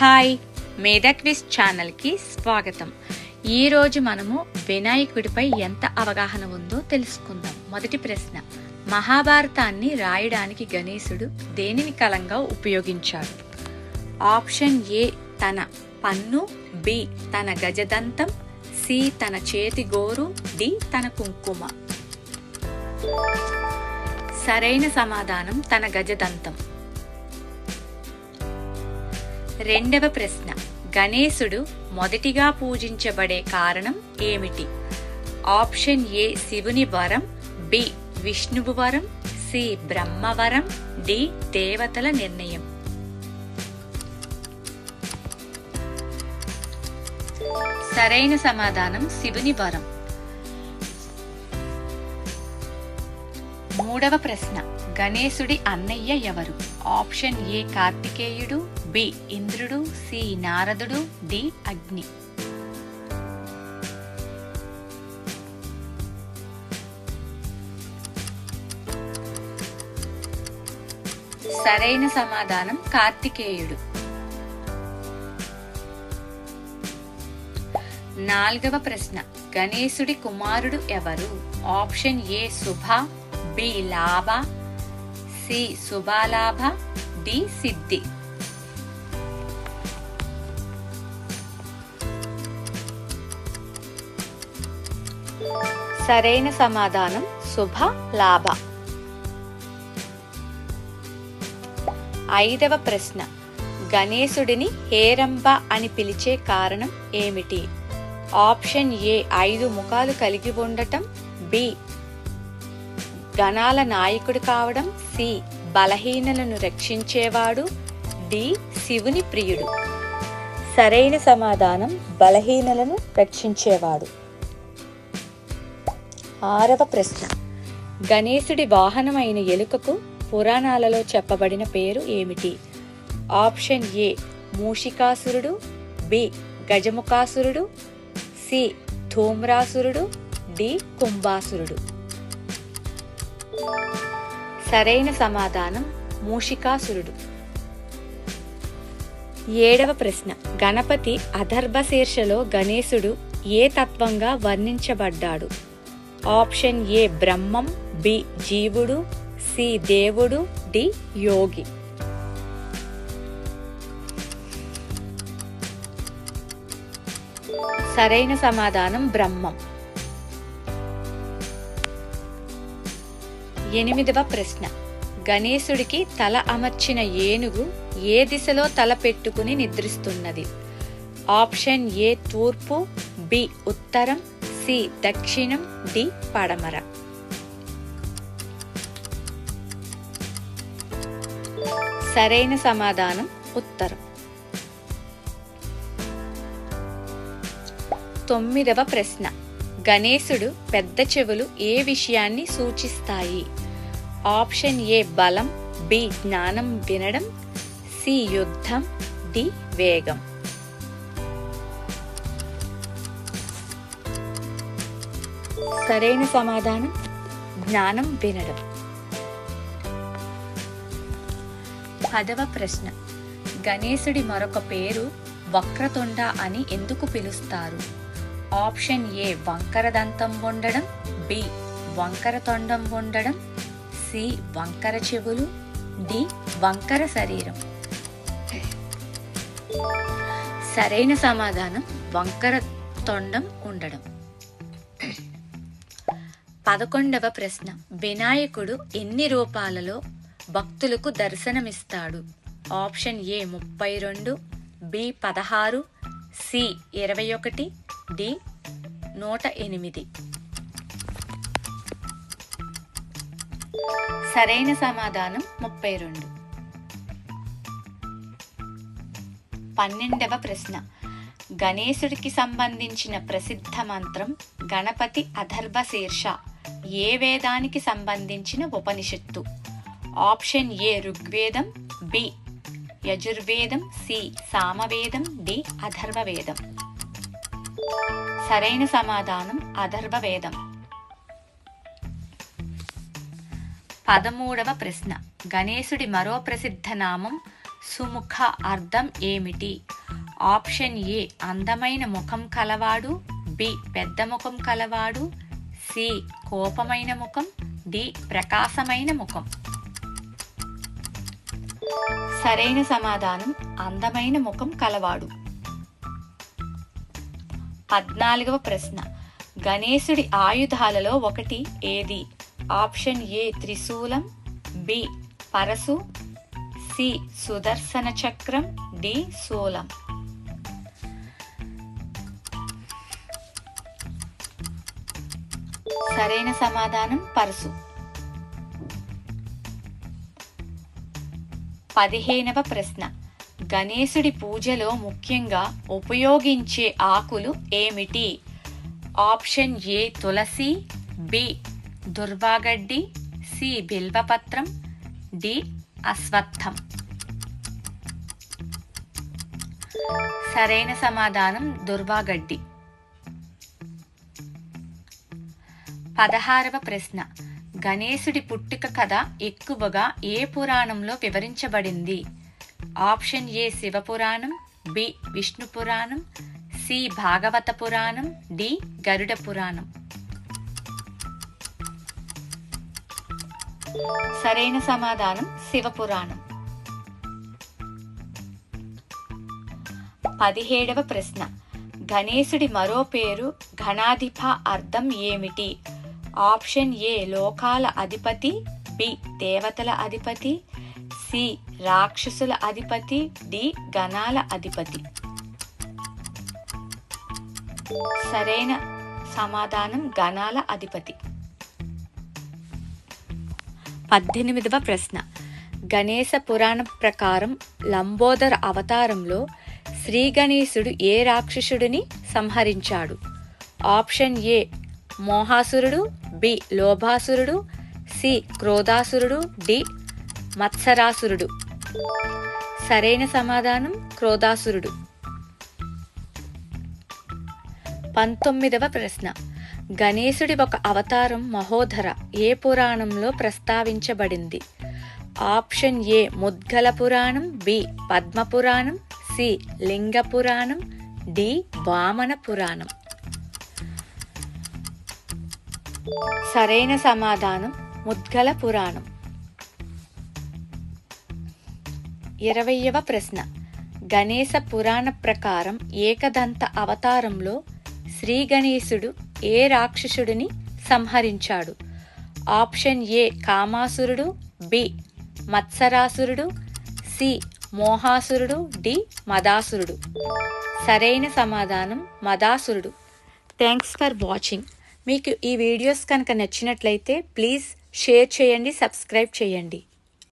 Hi, మేధా quiz ఛానల్కి స్వాగతం. ఈరోజు మనము వినాయకుడిపై ఎంత అవగాహన ఉందో తెలుసుకుందాం. మొదటి ప్రశ్న, మహాభారతాన్ని రాయడానికి గణేశుడు దేనిని కలంగా ఉపయోగించాడు? ఆప్షన్ ఏ తన పన్ను, బి తన గజదంతం, సి తన చేతి గోరు, డి తన కుంకుమ. సరైన సమాధానం తన గజదంతం. రెండవ ప్రశ్న, గణేశుడు మొదటిగా పూజించబడే కారణం ఏమిటి? ఆప్షన్ ఏ శివుని వరం, బి విష్ణువు వరం, సి బ్రహ్మవరం, డి దేవతల నిర్ణయం. సరైన సమాధానం శివుని వరం. మూడవ ప్రశ్న, గణేశుడి అన్నయ్య ఎవరు? ఆప్షన్ ఏ కార్తికేయుడు, బి ఇంద్రుడు, సి నారదుడు, డి అగ్ని. సరైన సమాధానం కార్తికేయుడు. నాలుగవ ప్రశ్న, గణేశుడి కుమారుడు ఎవరు? ఆప్షన్ ఏ శుభ, బి లాభ, సి శుభలాభ, డి సిద్ధి. సరైన సమాధానం శుభ లాభ. ఐదవ ప్రశ్న, గణేశుడిని హేరంబ అని పిలిచే కారణం ఏమిటి? ఆప్షన్ ఏ 5 ముఖాలు కలిగి ఉండటం, బి గణాల నాయకుడు కావడం, సి బలహీనలను రక్షించేవాడు, డి శివుని ప్రియుడు. సరైన సమాధానం బలహీనలను రక్షించేవాడు. ఆరవ ప్రశ్న, గణేశుడి వాహనమైన ఎలుకకు పురాణాలలో చెప్పబడిన పేరు ఏమిటి? ఆప్షన్ ఏ మూషికాసురుడు, బి గజముఖాసురుడు, సి ధూమ్రాసురుడు, డి కుంభాసురుడు. సరైన సమాధానం మూషికాసురుడు. ఏడవ ప్రశ్న, గణపతి అథర్వశీర్షలో గణేశుడు ఏ తత్వంగా వర్ణించబడ్డాడు? ఆప్షన్ ఏ బ్రహ్మం, బి జీవుడు, సి దేవుడు, డి యోగి. సరైన సమాధానం బ్రహ్మం. ఎనిమిదవ ప్రశ్న, గణేశుడికి తల అమర్చిన ఏనుగు ఏ దిశలో తల పెట్టుకుని నిద్రిస్తున్నది? ఆప్షన్ ఏ తూర్పు, బి ఉత్తరం, సి దక్షిణం, డి పడమర. సరైన సమాధానం ఉత్తరం. తొమ్మిదవ ప్రశ్న, గణేశుడు పెద్ద చెవులు ఏ విషయాన్ని సూచిస్తాయి? ఆప్షన్ ఏ బలం, బి జ్ఞానం వినడం, సి యుద్ధం, డి వేగం. సరైన సమాధానం జ్ఞానం వినడం. 10వ ప్రశ్న, గణేశుడి మరొక పేరు వక్రతుండ అని ఎందుకు పిలుస్తారు? ఆప్షన్ ఏ వంకర దంతం ఉండడం, బి వంకర తొండం ఉండడం, సి వంకర చెవులు, డి వంకర శరీరం. సరైన సమాధానం వంకర తొండం ఉండడం. 11వ ప్రశ్న, వినాయకుడు ఎన్ని రూపాలలో భక్తులకు దర్శనమిస్తాడు? Option A 32, B 16, C 21, D 108. సరైన సమాధానం 32. 12వ ప్రశ్న, గణేశుడికి సంబంధించిన ప్రసిద్ధ మంత్రం గణపతి అథర్వశీర్ష ఏ వేదానికి సంబంధించిన ఉపనిషత్తు? ఆప్షన్ ఏ ఋగ్వేదం, బి యజుర్వేదం, సి సామవేదం, డి అథర్వవేదం. సరైన సమాధానం అథర్వవేదం. 13వ ప్రశ్న, గణేశుడి మరో ప్రసిద్ధ నామం సుముఖ అర్థం ఏమిటి? ఆప్షన్ ఏ అందమైన ముఖం కలవాడు, బి పెద్ద ముఖం కలవాడు, సి కోపమైన ముఖం, డి ప్రకాశమైన ముఖం. సరైన సమాధానం అందమైన ముఖం కలవాడు. 14వ ప్రశ్న. గణేశుడి ఆయుధాలలో ఒకటి ఏది? ఆప్షన్ ఏ త్రిశూలం, బి పరశు, సి సుదర్శన చక్రం, డి శూలం. సరైన సమాధానం పరశు. 15వ ప్రశ్న. గణేశుడి పూజలో ముఖ్యంగా ఉపయోగించే ఆకులు ఏమిటి? ఆప్షన్ ఏ తులసి, బి దుర్వాగడ్డి, సి బిల్వపత్రం, డి అశ్వత్థం. సరైన సమాధానం దుర్వాగడ్డి. 16వ ప్రశ్న. గణేశుడి పుట్టుక కథ ఎక్కువగా ఏ పురాణంలో వివరించబడింది? ఆప్షన్ ఏ శివపురాణం, బి విష్ణు పురాణం, సి భాగవత పురాణం, డి గరుడ పురాణం. సరైన సమాధానం శివపురాణం. 17వ ప్రశ్న. గణేశుడి మరో పేరు గణాధిప అర్థం ఏమిటి? ఆప్షన్ ఏ లోకాల అధిపతి, బి దేవతల అధిపతి, సి రాక్షసుల అధిపతి, డి గణాల అధిపతి. సరైన సమాధానం గణాల అధిపతి. 18వ ప్రశ్న. గణేశ పురాణం ప్రకారం లంబోదర అవతారంలో శ్రీ గణేశుడు ఏ రాక్షసుడిని సంహరించాడు? ఆప్షన్ ఏ మోహాసురుడు, బి లోభాసురుడు, సి క్రోధాసురుడు, డి మత్సరాసురుడు. సరైన సమాధానం క్రోధాసురుడు. 19వ ప్రశ్న. గణేశుడి ఒక అవతారం మహోధర ఏ పురాణంలో ప్రస్తావించబడింది? Option A Mudgala Puranam, B Padma Puranam, C లింగ పురాణం, డి వామన పురాణం. సరైన సమాధానం ముద్గల పురాణం. 20వ ప్రశ్న. గణేశ పురాణ ప్రకారం ఏకదంత అవతారంలో శ్రీ గణేశుడు ఏ రాక్షసుడిని సంహరించాడు? ఆప్షన్ ఏ కామాసురుడు, బి మత్సరాసురుడు, సి మోహాసురుడు, డి మదాసురుడు. సరైన సమాధానం మదాసురుడు. Thanks for watching. మీకు ఈ వీడియోస్ కనుక నచ్చినట్లయితే ప్లీజ్ షేర్ చేయండి, సబ్స్క్రైబ్ చేయండి.